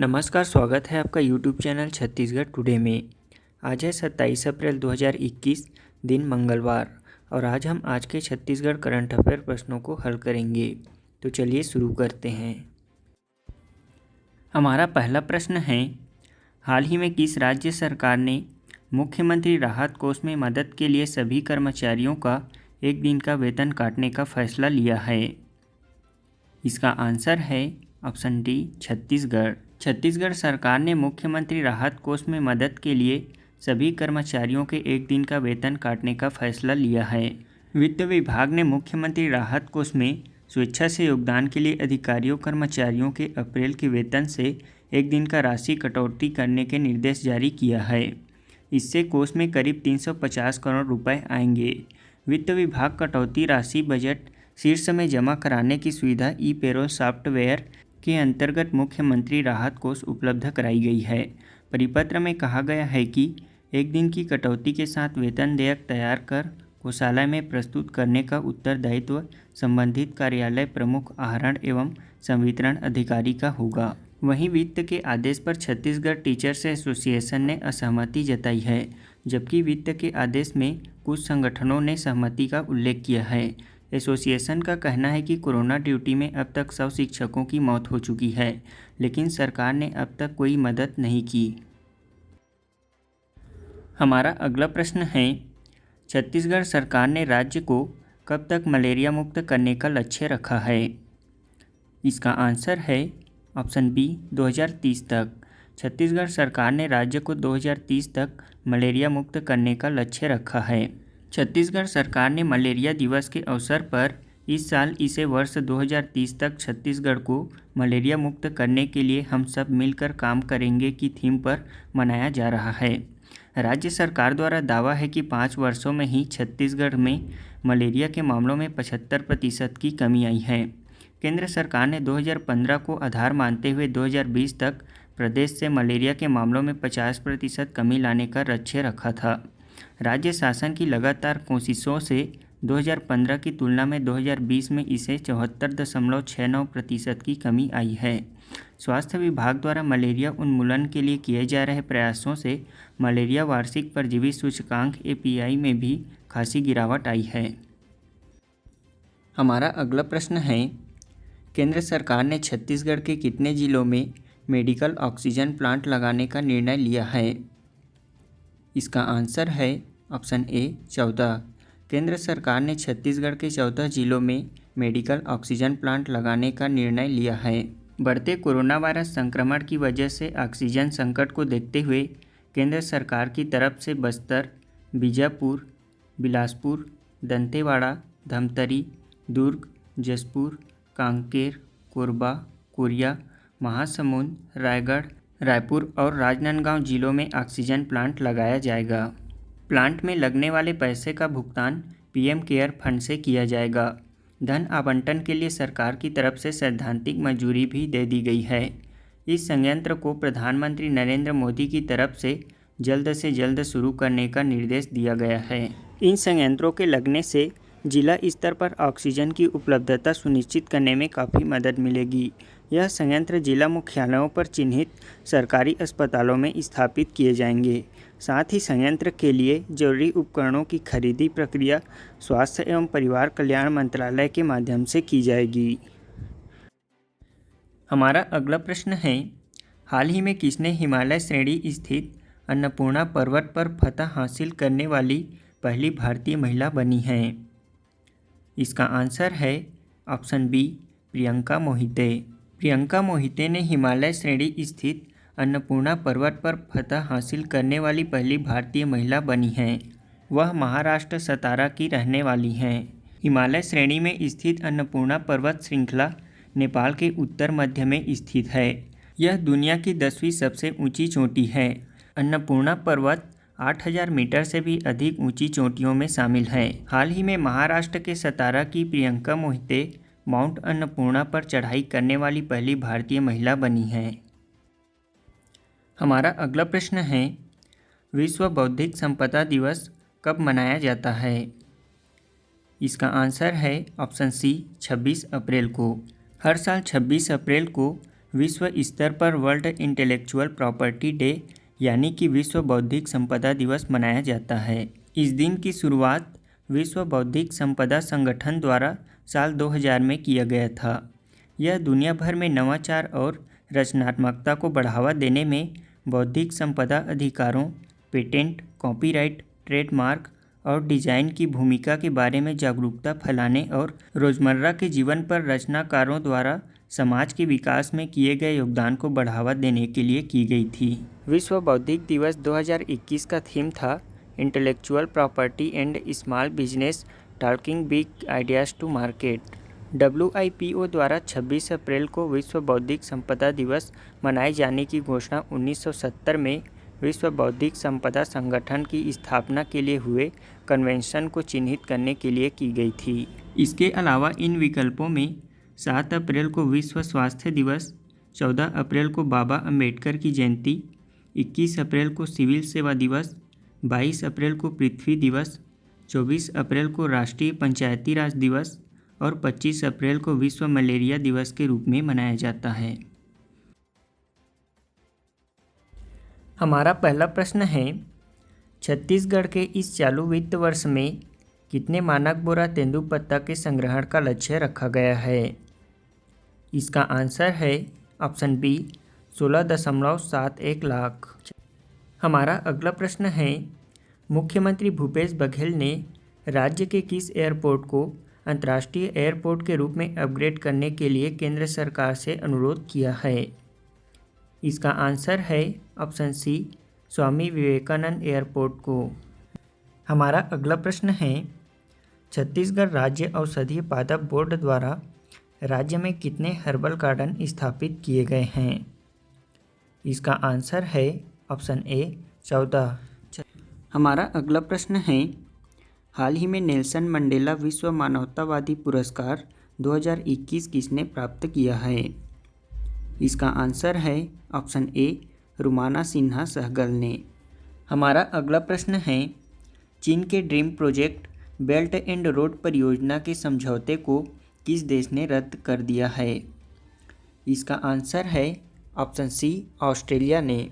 नमस्कार, स्वागत है आपका यूट्यूब चैनल छत्तीसगढ़ टुडे में। आज है 27 अप्रैल 2021, दिन मंगलवार, और आज हम आज के छत्तीसगढ़ करंट अफेयर प्रश्नों को हल करेंगे। तो चलिए शुरू करते हैं। हमारा पहला प्रश्न है, हाल ही में किस राज्य सरकार ने मुख्यमंत्री राहत कोष में मदद के लिए सभी कर्मचारियों का एक दिन का वेतन काटने का फैसला लिया है? इसका आंसर है ऑप्शन डी, छत्तीसगढ़। छत्तीसगढ़ सरकार ने मुख्यमंत्री राहत कोष में मदद के लिए सभी कर्मचारियों के एक दिन का वेतन काटने का फैसला लिया है। वित्त विभाग ने मुख्यमंत्री राहत कोष में स्वेच्छा से योगदान के लिए अधिकारियों कर्मचारियों के अप्रैल के वेतन से एक दिन का राशि कटौती करने के निर्देश जारी किया है। इससे कोष में करीब 350 करोड़ रुपए आएंगे। वित्त विभाग कटौती राशि बजट शीर्ष में जमा कराने की सुविधा ई पेरोल सॉफ्टवेयर के अंतर्गत मुख्यमंत्री राहत कोष उपलब्ध कराई गई है। परिपत्र में कहा गया है कि एक दिन की कटौती के साथ वेतन देयक तैयार कर कोषालय में प्रस्तुत करने का उत्तरदायित्व संबंधित कार्यालय प्रमुख आहरण एवं संवितरण अधिकारी का होगा। वहीं वित्त के आदेश पर छत्तीसगढ़ टीचर्स एसोसिएशन ने असहमति जताई है, जबकि वित्त के आदेश में कुछ संगठनों ने सहमति का उल्लेख किया है। एसोसिएशन का कहना है कि कोरोना ड्यूटी में अब तक 100 शिक्षकों की मौत हो चुकी है, लेकिन सरकार ने अब तक कोई मदद नहीं की। हमारा अगला प्रश्न है, छत्तीसगढ़ सरकार ने राज्य को कब तक मलेरिया मुक्त करने का लक्ष्य रखा है? इसका आंसर है ऑप्शन बी, 2030 तक। छत्तीसगढ़ सरकार ने राज्य को 2030 तक मलेरिया मुक्त करने का लक्ष्य रखा है। छत्तीसगढ़ सरकार ने मलेरिया दिवस के अवसर पर इस साल इसे वर्ष 2030 तक छत्तीसगढ़ को मलेरिया मुक्त करने के लिए हम सब मिलकर काम करेंगे की थीम पर मनाया जा रहा है। राज्य सरकार द्वारा दावा है कि 5 वर्षों में ही छत्तीसगढ़ में मलेरिया के मामलों में 75% की कमी आई है। केंद्र सरकार ने 2015 को आधार मानते हुए 2020 तक प्रदेश से मलेरिया के मामलों में 50% कमी लाने का लक्ष्य रखा था। राज्य शासन की लगातार कोशिशों से 2015 की तुलना में 2020 में इसे 74.69% की कमी आई है। स्वास्थ्य विभाग द्वारा मलेरिया उन्मूलन के लिए किए जा रहे प्रयासों से मलेरिया वार्षिक परजीवी सूचकांक API में भी खासी गिरावट आई है। हमारा अगला प्रश्न है, केंद्र सरकार ने छत्तीसगढ़ के कितने जिलों में मेडिकल ऑक्सीजन प्लांट लगाने का निर्णय लिया है? इसका आंसर है ऑप्शन ए, 14। केंद्र सरकार ने छत्तीसगढ़ के 14 जिलों में मेडिकल ऑक्सीजन प्लांट लगाने का निर्णय लिया है। बढ़ते कोरोना वायरस संक्रमण की वजह से ऑक्सीजन संकट को देखते हुए केंद्र सरकार की तरफ से बस्तर, बीजापुर, बिलासपुर, दंतेवाड़ा, धमतरी, दुर्ग, जशपुर, कांकेर, कोरबा, कोरिया, महासमुंद, रायगढ़, रायपुर और राजनांदगांव जिलों में ऑक्सीजन प्लांट लगाया जाएगा। प्लांट में लगने वाले पैसे का भुगतान PM केयर फंड से किया जाएगा। धन आवंटन के लिए सरकार की तरफ से सैद्धांतिक मंजूरी भी दे दी गई है। इस संयंत्र को प्रधानमंत्री नरेंद्र मोदी की तरफ से जल्द शुरू करने का निर्देश दिया गया है। इन संयंत्रों के लगने से जिला स्तर पर ऑक्सीजन की उपलब्धता सुनिश्चित करने में काफ़ी मदद मिलेगी। यह संयंत्र जिला मुख्यालयों पर चिन्हित सरकारी अस्पतालों में स्थापित किए जाएंगे। साथ ही संयंत्र के लिए जरूरी उपकरणों की खरीदी प्रक्रिया स्वास्थ्य एवं परिवार कल्याण मंत्रालय के माध्यम से की जाएगी। हमारा अगला प्रश्न है, हाल ही में किसने हिमालय श्रेणी स्थित अन्नपूर्णा पर्वत पर फतह हासिल करने वाली पहली भारतीय महिला बनी है? इसका आंसर है ऑप्शन बी, प्रियंका मोहिते। प्रियंका मोहिते ने हिमालय श्रेणी स्थित अन्नपूर्णा पर्वत पर फतह हासिल करने वाली पहली भारतीय महिला बनी हैं। वह महाराष्ट्र सतारा की रहने वाली हैं। हिमालय श्रेणी में स्थित अन्नपूर्णा पर्वत श्रृंखला नेपाल के उत्तर मध्य में स्थित है। यह दुनिया की 10वीं सबसे ऊंची चोटी है। अन्नपूर्णा पर्वत 8000 मीटर से भी अधिक ऊंची चोटियों में शामिल है। हाल ही में महाराष्ट्र के सतारा की प्रियंका मोहिते माउंट अन्नपूर्णा पर चढ़ाई करने वाली पहली भारतीय महिला बनी है। हमारा अगला प्रश्न है, विश्व बौद्धिक संपदा दिवस कब मनाया जाता है? इसका आंसर है ऑप्शन सी, 26 अप्रैल को। हर साल 26 अप्रैल को विश्व स्तर पर वर्ल्ड इंटेलेक्चुअल प्रॉपर्टी डे यानी कि विश्व बौद्धिक संपदा दिवस मनाया जाता है। इस दिन की शुरुआत विश्व बौद्धिक संपदा संगठन द्वारा साल 2000 में किया गया था। यह दुनिया भर में नवाचार और रचनात्मकता को बढ़ावा देने में बौद्धिक संपदा अधिकारों, पेटेंट, कॉपीराइट, ट्रेडमार्क और डिजाइन की भूमिका के बारे में जागरूकता फैलाने और रोजमर्रा के जीवन पर रचनाकारों द्वारा समाज के विकास में किए गए योगदान को बढ़ावा देने के लिए की गई थी। विश्व बौद्धिक दिवस 2021 का थीम था intellectual property and small business talking big ideas to market. WIPO द्वारा 26 अप्रैल को विश्व बौद्धिक संपदा दिवस मनाए जाने की घोषणा 1970 में विश्व बौद्धिक संपदा संगठन की स्थापना के लिए हुए कन्वेंशन को चिन्हित करने के लिए की गई थी। इसके अलावा इन विकल्पों में 7 अप्रैल को विश्व स्वास्थ्य दिवस, 14 अप्रैल को बाबा अंबेडकर की जयंती, 21 अप्रैल को सिविल सेवा दिवस, 22 अप्रैल को पृथ्वी दिवस, 24 अप्रैल को राष्ट्रीय पंचायती राज दिवस और 25 अप्रैल को विश्व मलेरिया दिवस के रूप में मनाया जाता है। हमारा पहला प्रश्न है, छत्तीसगढ़ के इस चालू वित्त वर्ष में कितने मानक बोरा तेंदुपत्ता के संग्रहण का लक्ष्य रखा गया है? इसका आंसर है ऑप्शन बी 16.71 लाख। हमारा अगला प्रश्न है, मुख्यमंत्री भूपेश बघेल ने राज्य के किस एयरपोर्ट को अंतर्राष्ट्रीय एयरपोर्ट के रूप में अपग्रेड करने के लिए केंद्र सरकार से अनुरोध किया है? इसका आंसर है option C Swami Vivekananda airport को। हमारा अगला प्रश्न है, छत्तीसगढ़ राज्य औषधीय पादप बोर्ड द्वारा राज्य में कितने हर्बल गार्डन स्थापित किए गए हैं? इसका आंसर है ऑप्शन ए 14। हमारा अगला प्रश्न है, हाल ही में नेल्सन मंडेला विश्व मानवतावादी पुरस्कार 2021 किसने प्राप्त किया है? इसका आंसर है ऑप्शन ए रुमाना सिन्हा सहगल ने। हमारा अगला प्रश्न है, चीन के dream project belt and road परियोजना के समझौते को किस देश ने रद्द कर दिया है? इसका आंसर है ऑप्शन सी ऑस्ट्रेलिया ने।